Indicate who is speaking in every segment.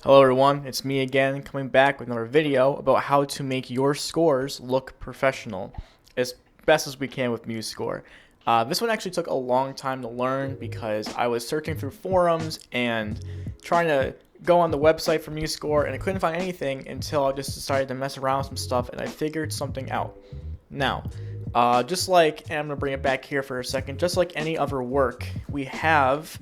Speaker 1: Hello everyone, it's me again coming back with another video about how to make your scores look professional as best as we can with Musescore. This one actually took a long time to learn because I was searching through forums and trying to go on the website for Musescore and I couldn't find anything until I just decided to mess around with some stuff and I figured something out. Now, just like, and I'm going to bring it back here for a second, just like any other work, we have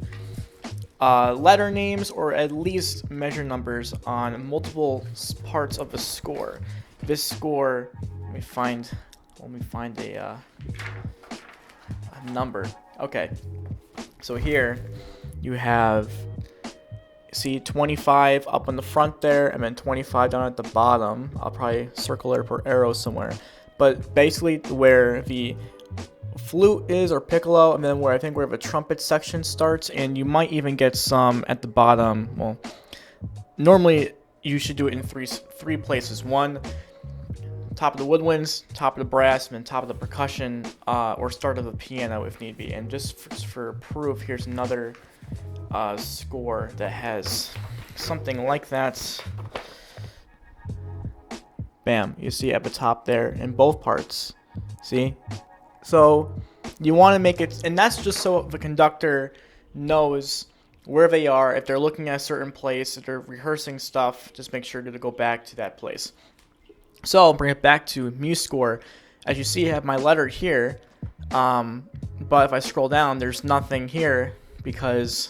Speaker 1: letter names or at least measure numbers on multiple parts of the score. This score, let me find a number. Okay, so here you have, see 25 up on the front there and then 25 down at the bottom. I'll probably circle it per arrow somewhere, but basically where the flute is or piccolo, and then where the trumpet section starts, and you might even get some at the bottom. Well, normally you should do it in three places. One, top of the woodwinds, top of the brass, and then top of the percussion, or start of the piano if need be. And just for proof, here's another score that has something like that. Bam, you see at the top there in both parts. See? So you want to make it, and that's just so the conductor knows where they are. If they're looking at a certain place, if they're rehearsing stuff, just make sure to go back to that place. So I'll bring it back to Musescore. As you see, I have my letter here, but if I scroll down, there's nothing here because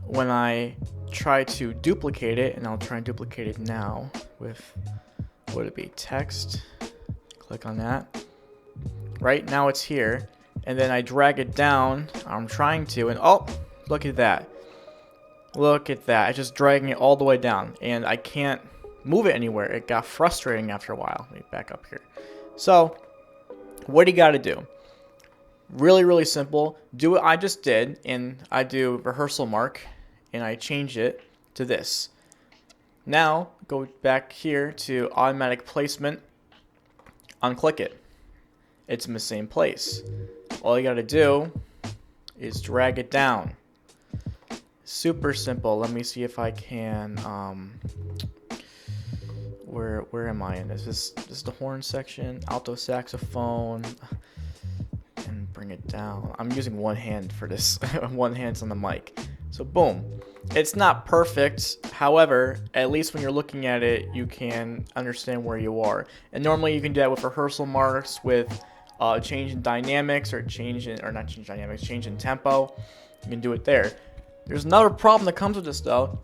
Speaker 1: when I try to duplicate it, and I'll try and duplicate it now with, would it be text? Click on that. Right now it's here, and then I drag it down. I'm trying to, and oh, look at that. Look at that. It's just dragging it all the way down, and I can't move it anywhere. It got frustrating after a while. Let me back up here. So, what do you got to do? Really, really simple. Do what I just did, and I do rehearsal mark, and I change it to this. Now, go back here to automatic placement, unclick it. It's in the same place. All you got to do is drag it down. Super simple. Let me see if I can. Where am I in this? This is the horn section, alto saxophone, and bring it down. I'm using one hand for this. One hand's on the mic. So boom. It's not perfect. However, at least when you're looking at it, you can understand where you are. And normally you can do that with rehearsal marks, with change in dynamics, or change in tempo. You can do it there. There's another problem that comes with this though.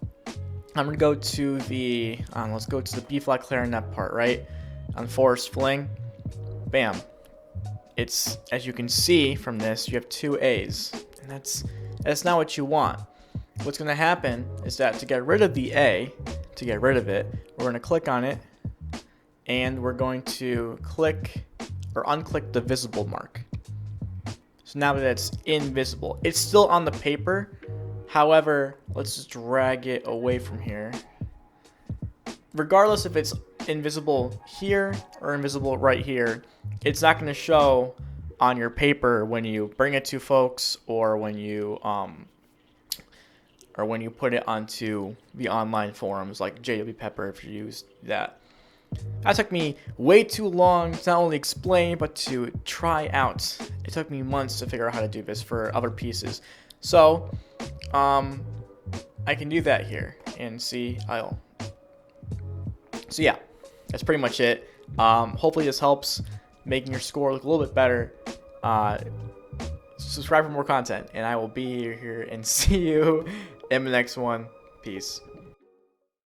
Speaker 1: I'm gonna go to the let's go to the B flat clarinet part, right? On forced fling. Bam. It's, as you can see from this, you have two A's, and that's not what you want. What's gonna happen is that to get rid of the A, to get rid of it, we're gonna click on it, and we're going to click or unclick the visible mark. So now that it's invisible, it's still on the paper. However, let's just drag it away from here. Regardless if it's invisible here or invisible right here, it's not going to show on your paper when you bring it to folks, or when you put it onto the online forums like JW Pepper, if you use that. That took me way too long to not only explain, but to try out. It took me months to figure out how to do this for other pieces. So, I can do that here, and see, so yeah, that's pretty much it. Hopefully this helps making your score look a little bit better. Subscribe for more content, and I will be here and see you in the next one. Peace.